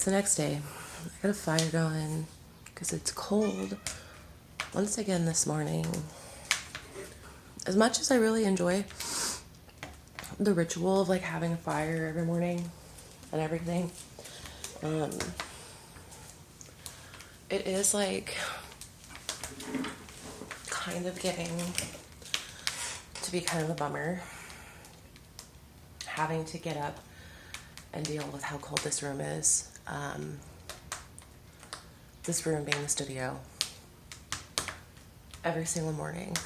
the next day. I got a fire going because it's cold once again this morning. As much as I really enjoy the ritual of like having a fire every morning and everything, it is like kind of getting to be kind of a bummer having to get up and deal with how cold this room is. This room being the studio every single morning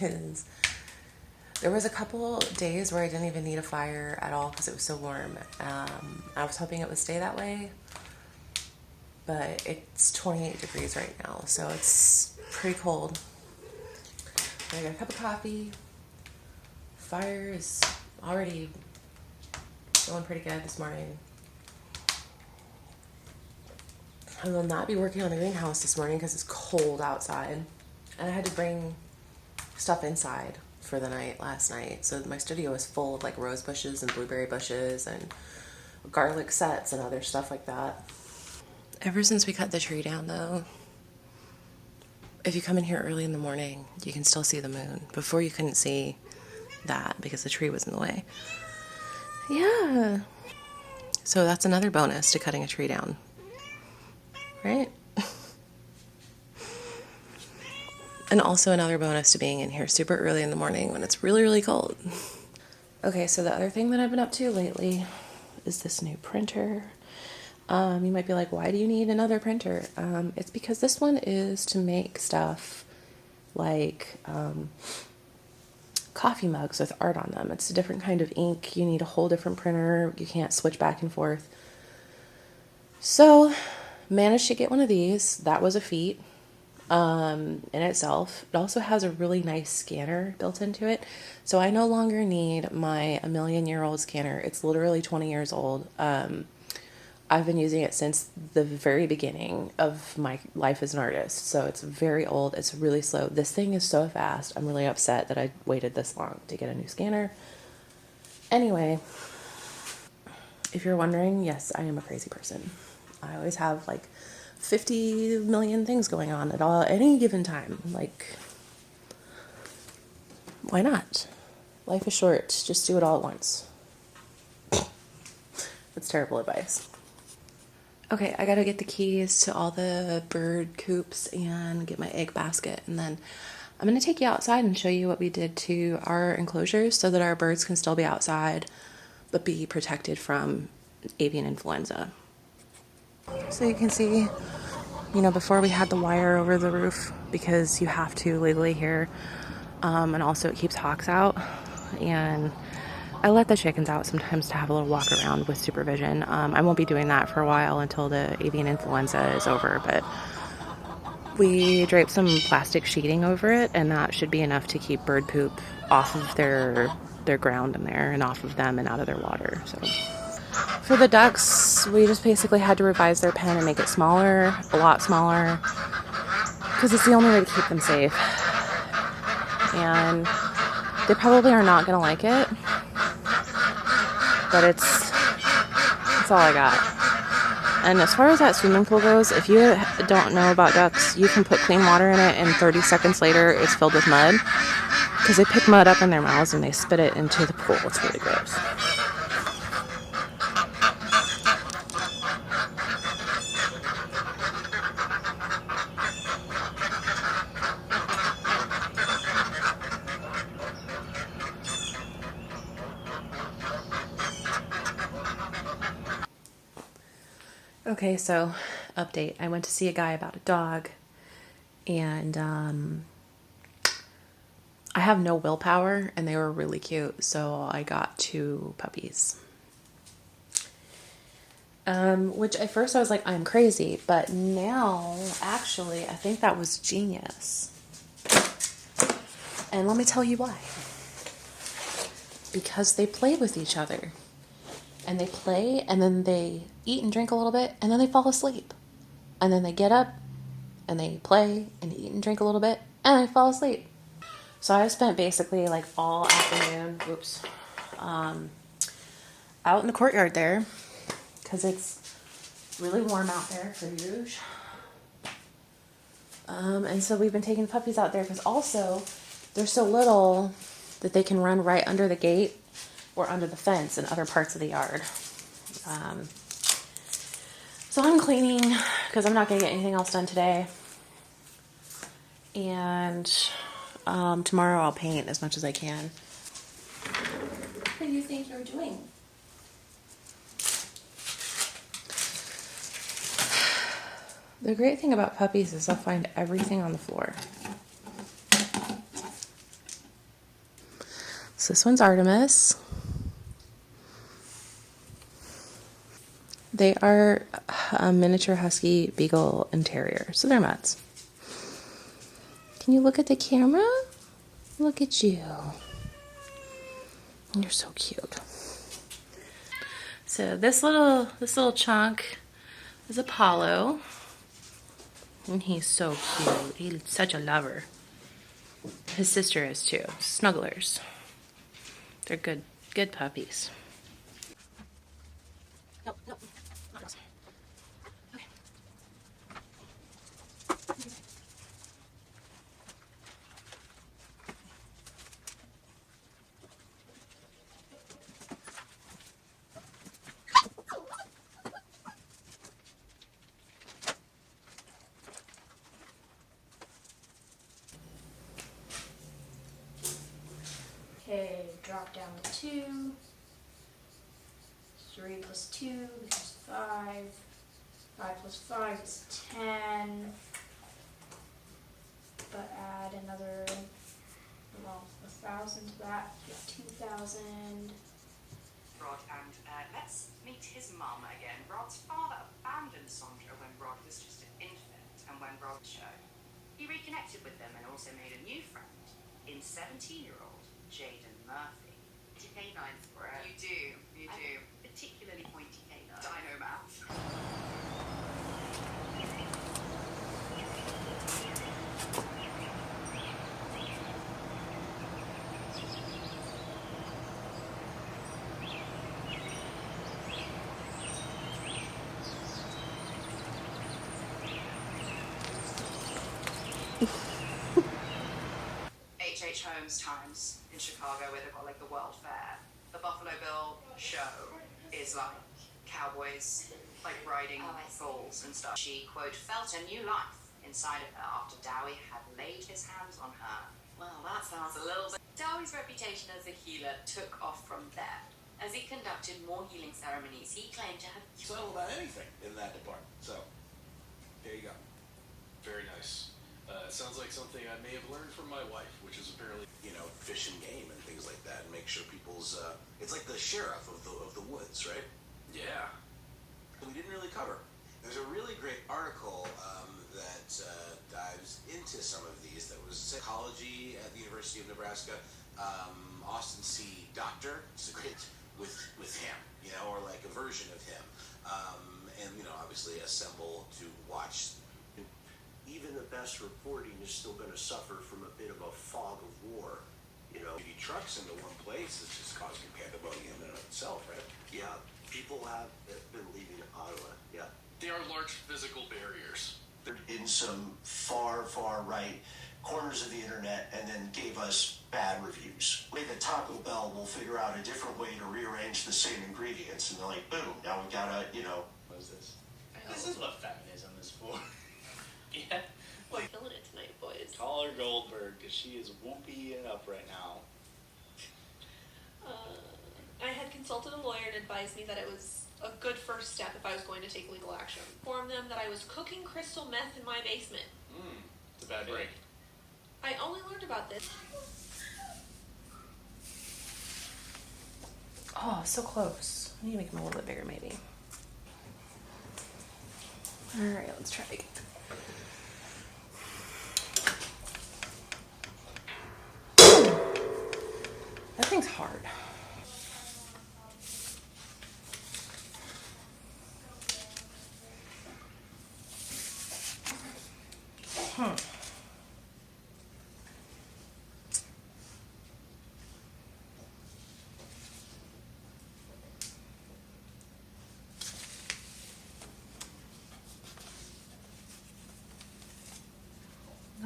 is, there was a couple days where I didn't even need a fire at all because it was so warm. I was hoping it would stay that way, but it's 28 degrees right now, so it's pretty cold. I got a cup of coffee. Fire is already going pretty good this morning. I will not be working on the greenhouse this morning because it's cold outside, and I had to bring stuff inside for the night last night, so my studio is full of like rose bushes and blueberry bushes and garlic sets and other stuff like that. Ever since we cut the tree down though, if you come in here early in the morning, you can still see the moon. Before you couldn't see that because the tree was in the way. Yeah. So that's another bonus to cutting a tree down, right? And also another bonus to being in here super early in the morning when it's really, really cold. Okay, so the other thing that I've been up to lately is this new printer. You might be like, why do you need another printer? It's because this one is to make stuff like coffee mugs with art on them. It's a different kind of ink. You need a whole different printer. You can't switch back and forth. So, managed to get one of these. That was a feat in itself. It also has a really nice scanner built into it. So I no longer need my 1,000,000-year-old scanner. It's literally 20 years old. I've been using it since the very beginning of my life as an artist. So it's very old. It's really slow. This thing is so fast. I'm really upset that I waited this long to get a new scanner. Anyway, if you're wondering, yes, I am a crazy person. I always have like 50 million things going on at any given time. Like, why not? Life is short. Just do it all at once. That's terrible advice. Okay, I gotta get the keys to all the bird coops and get my egg basket, and then I'm gonna take you outside and show you what we did to our enclosures so that our birds can still be outside but be protected from avian influenza. So you can see, before we had the wire over the roof because you have to legally here, and also it keeps hawks out, and I let the chickens out sometimes to have a little walk around with supervision. I won't be doing that for a while until the avian influenza is over, but we draped some plastic sheeting over it, and that should be enough to keep bird poop off of their ground in there and off of them and out of their water. So for the ducks, we just basically had to revise their pen and make it smaller, a lot smaller, because it's the only way to keep them safe. And they probably are not going to like it, but it's all I got. And as far as that swimming pool goes, if you don't know about ducks, you can put clean water in it and 30 seconds later it's filled with mud, because they pick mud up in their mouths and they spit it into the pool. It's really gross. Okay, so update. I went to see a guy about a dog, and I have no willpower, and they were really cute, so I got 2 puppies. Which at first I was like, I'm crazy, but now, actually, I think that was genius. And let me tell you why. Because they play with each other. And they play, and then they eat and drink a little bit, and then they fall asleep. And then they get up, and they play, and eat and drink a little bit, and they fall asleep. So I spent basically like all afternoon, out in the courtyard there, because it's really warm out there for Rouge. And so we've been taking puppies out there because also they're so little that they can run right under the gate or under the fence in other parts of the yard. So I'm cleaning because I'm not going to get anything else done today. And tomorrow I'll paint as much as I can. What do you think you're doing? The great thing about puppies is they'll find everything on the floor. So this one's Artemis. They are a miniature husky, beagle, and terrier. So they're mutts. Can you look at the camera? Look at you. You're so cute. So this little chunk is Apollo. And he's so cute. He's such a lover. His sister is too. Snugglers. They're good puppies. Nope. Not those. Okay. Okay, drop down to 2. 3 plus 2 becomes 5. 5 plus 5 is 10. But add another, well, 1,000 to that. You got 2,000. Rod, and let's meet his mum again. Rod's father abandoned Sandra when Rod was just an infant, and when Rod showed, he reconnected with them and also made a new friend in 17-year-old Jaden Murphy. Canines for it. You do. Particularly pointy canines. Dino mouth. H.H. Holmes times in Chicago where they've got like the World Fair. The Buffalo Bill show is like cowboys like riding bulls and stuff. She, quote, felt a new life inside of her after Dowie had laid his hands on her. Well, that sounds a little bit... Dowie's reputation as a healer took off from there. As he conducted more healing ceremonies, he claimed to have... Settle about anything in that department. So, there you go. Very nice. Sounds like something I may have learned from my wife, which is apparently, Fish and game and things like that, and make sure people's. It's like the sheriff of the woods, right? yeah. We didn't really cover. There's a really great article that dives into some of these. That was psychology at the University of Nebraska. Austin C. Doctor. It's a great with him, or like a version of him, and obviously assemble to watch. Even the best reporting is still going to suffer from a bit of a fog of war. Trucks into one place is just causing pandemonium in itself, right? Yeah, people have been leaving Ottawa. Yeah, They are large physical barriers. they're in some far, far right corners of the internet, and then gave us bad reviews. Maybe the Taco Bell will figure out a different way to rearrange the same ingredients, and they're like, boom, now we gotta, What is this? This is what feminism is for. Yeah. Like, Killing it tonight, boys. call her Goldberg, because she is whooping it up right now. I had consulted a lawyer and advised me that it was a good first step if I was going to take legal action. Informed them that I was cooking crystal meth in my basement. It's a bad break. I only learned about this. Oh, so close. I need to make them a little bit bigger, maybe. All right, let's try again. That thing's hard.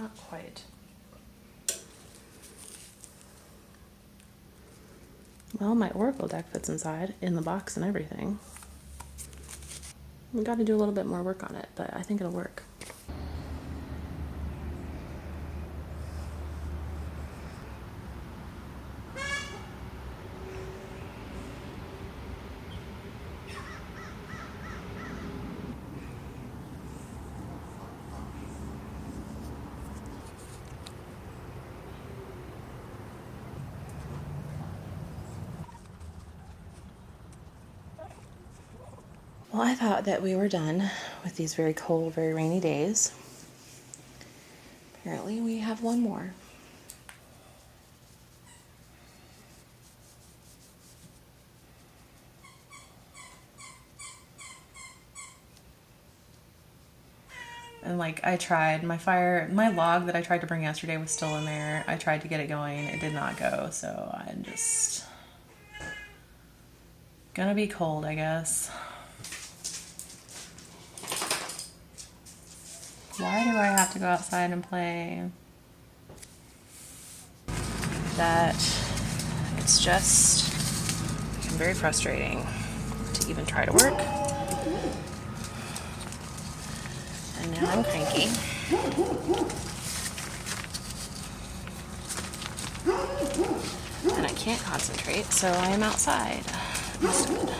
Not quite. Well, my Oracle deck fits inside in the box and everything. We got to do a little bit more work on it, but I think it'll work. Well, I thought that we were done with these very cold, very rainy days. Apparently, we have one more. And like I tried, my log that I tried to bring yesterday was still in there. I tried to get it going, it did not go, so I'm just gonna be cold, I guess. Why do I have to go outside and play? That it's just very frustrating to even try to work. And now I'm cranky. And I can't concentrate, so I am outside instead.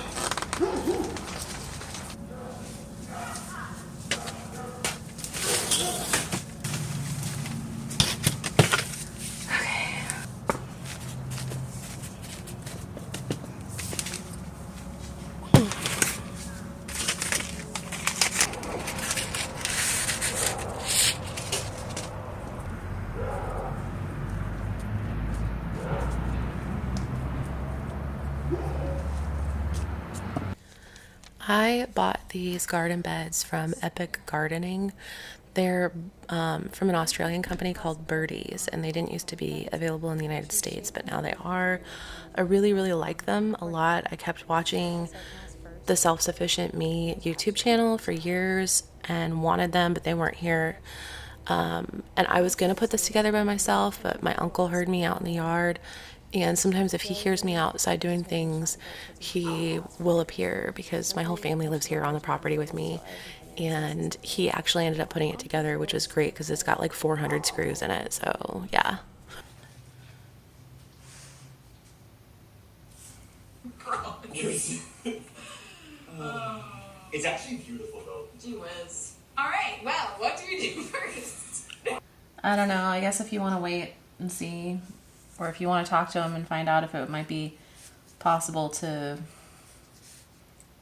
I bought these garden beds from Epic Gardening. They're from an Australian company called Birdies, and they didn't used to be available in the United States, but now they are. I really, really like them a lot. I kept watching the Self-Sufficient Me YouTube channel for years and wanted them, but they weren't here. And I was going to put this together by myself, but my uncle heard me out in the yard. And sometimes if he hears me outside doing things, he will appear because my whole family lives here on the property with me. And he actually ended up putting it together, which was great because it's got like 400 screws in it. So, yeah. It's actually beautiful though. Gee whiz. Alright, well, what do we do first? I don't know. I guess if you want to wait and see, or if you want to talk to him and find out if it might be possible to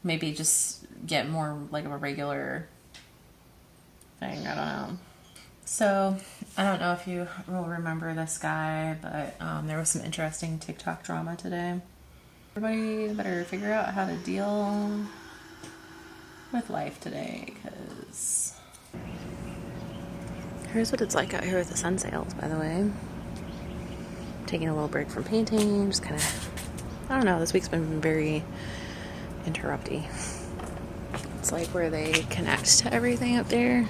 maybe just get more like of a regular thing. I don't know. So, I don't know if you will remember this guy, but there was some interesting TikTok drama today. Everybody better figure out how to deal with life today, because here's what it's like out here with the sun sails, by the way. Taking a little break from painting, just kind of, I don't know, this week's been very interrupty. It's like where they connect to everything up there,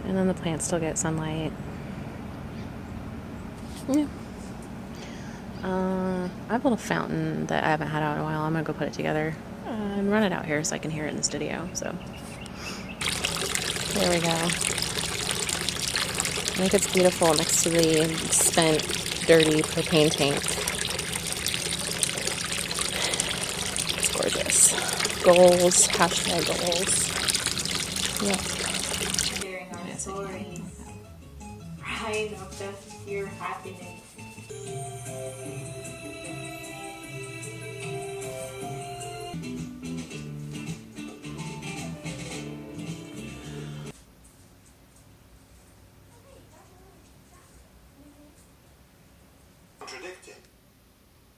and then the plants still get sunlight. Yeah. I have a little fountain that I haven't had out in a while. I'm gonna go put it together and run it out here so I can hear it in the studio. So there we go. I think it's beautiful next to the spent, dirty propane tank. It's gorgeous. Goals, hashtag goals. Yep. Sharing our stories. Pride of just pure happiness. Contradicting.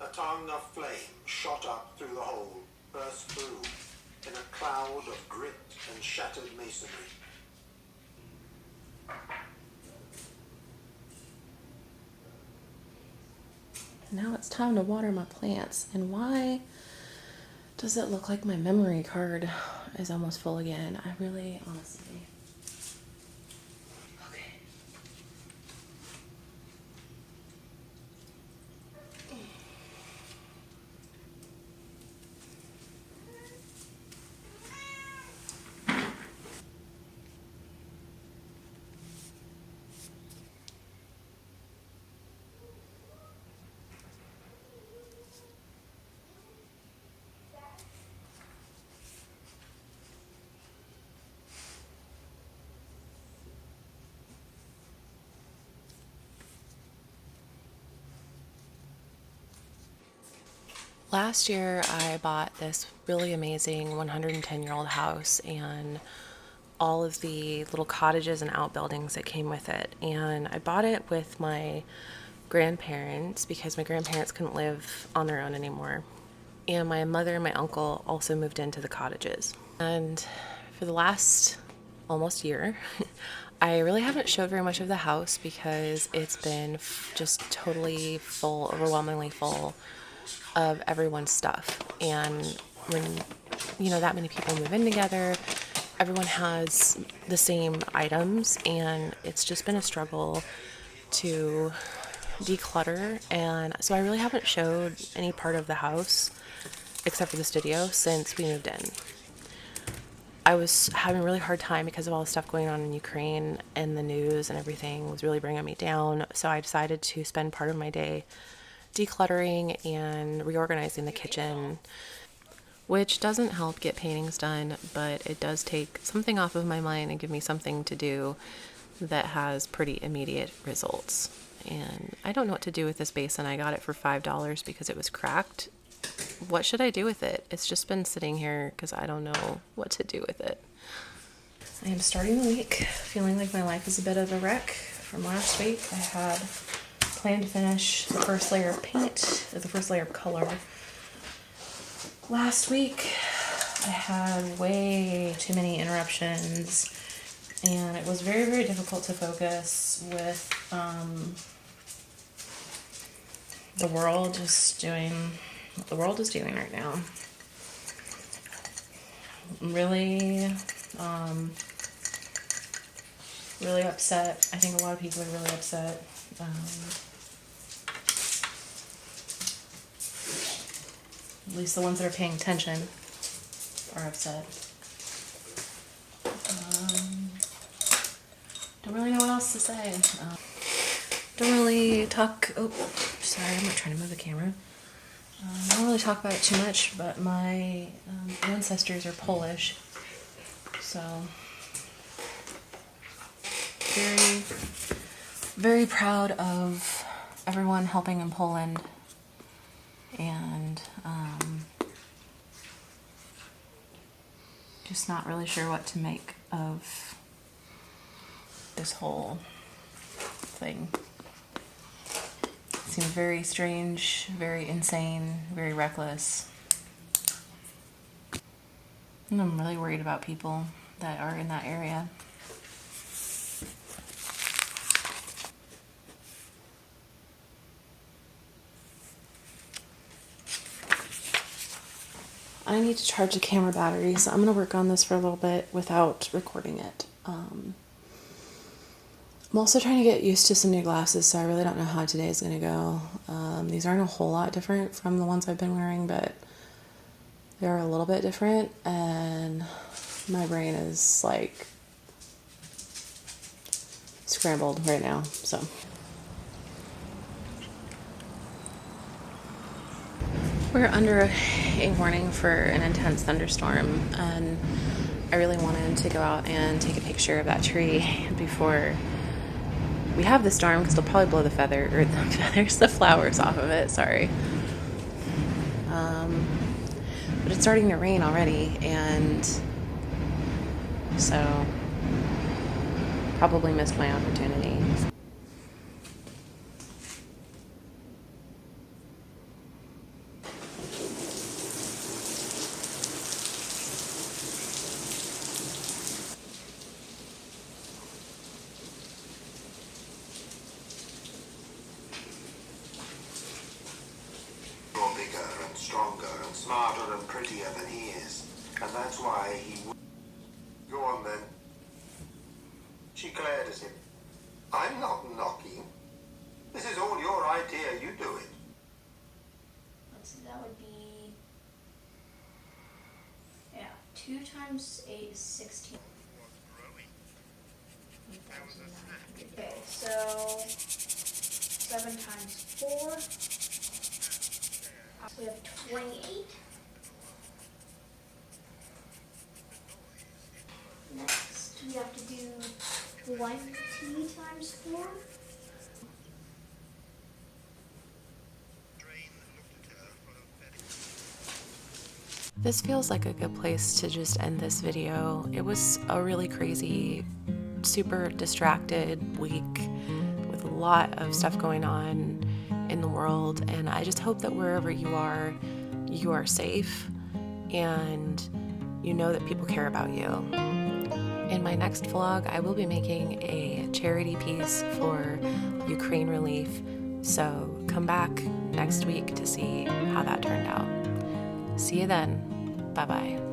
A tongue of flame shot up through the hole, burst through, in a cloud of grit and shattered masonry. Now it's time to water my plants. And why does it look like my memory card is almost full again? I really, honestly. Okay. Last year, I bought this really amazing 110-year-old house and all of the little cottages and outbuildings that came with it. And I bought it with my grandparents because my grandparents couldn't live on their own anymore. And my mother and my uncle also moved into the cottages. And for the last almost year, I really haven't showed very much of the house because it's been just totally full, overwhelmingly full of everyone's stuff. And when, that many people move in together, everyone has the same items, and it's just been a struggle to declutter. And so I really haven't showed any part of the house except for the studio since we moved in. I was having a really hard time because of all the stuff going on in Ukraine, and the news and everything was really bringing me down. So I decided to spend part of my day decluttering and reorganizing the kitchen, which doesn't help get paintings done, but it does take something off of my mind and give me something to do that has pretty immediate results. And I don't know what to do with this basin. I got it for $5 because it was cracked. What should I do with it? It's just been sitting here because I don't know what to do with it. I am starting the week feeling like my life is a bit of a wreck from last week. I had planned to finish the first layer of paint, or the first layer of color. Last week, I had way too many interruptions, and it was very, very difficult to focus with the world just doing what the world is doing right now. I'm really upset. I think a lot of people are really upset. At least the ones that are paying attention are upset. Don't really know what else to say. Don't really talk. Oh, sorry, I'm not trying to move the camera. I don't really talk about it too much, but my ancestors are Polish, so very, very proud of everyone helping in Poland, and just not really sure what to make of this whole thing. Seems very strange, very insane, very reckless. And I'm really worried about people that are in that area. I need to charge the camera battery, so I'm going to work on this for a little bit without recording it. I'm also trying to get used to some new glasses, so I really don't know how today is going to go. These aren't a whole lot different from the ones I've been wearing, but they're a little bit different, and my brain is like scrambled right now, so. We're under a warning for an intense thunderstorm, and I really wanted to go out and take a picture of that tree before we have the storm, because it'll probably blow the the flowers off of it, sorry. But it's starting to rain already, and so probably missed my opportunity. Bigger and stronger and smarter and prettier than he is. And that's why he would. Go on then. She glared at him. I'm not knocking. This is all your idea. You do it. Let's see, that would be, 2 times 8 is 16. Okay, so 7 times 4. So we have 28. Next, we have to do 20 times 4. This feels like a good place to just end this video. It was a really crazy, super distracted week with a lot of stuff going on in the world, and I just hope that wherever you are safe and you know that people care about you. In my next vlog, I will be making a charity piece for Ukraine relief, so come back next week to see how that turned out. See you then. Bye-bye.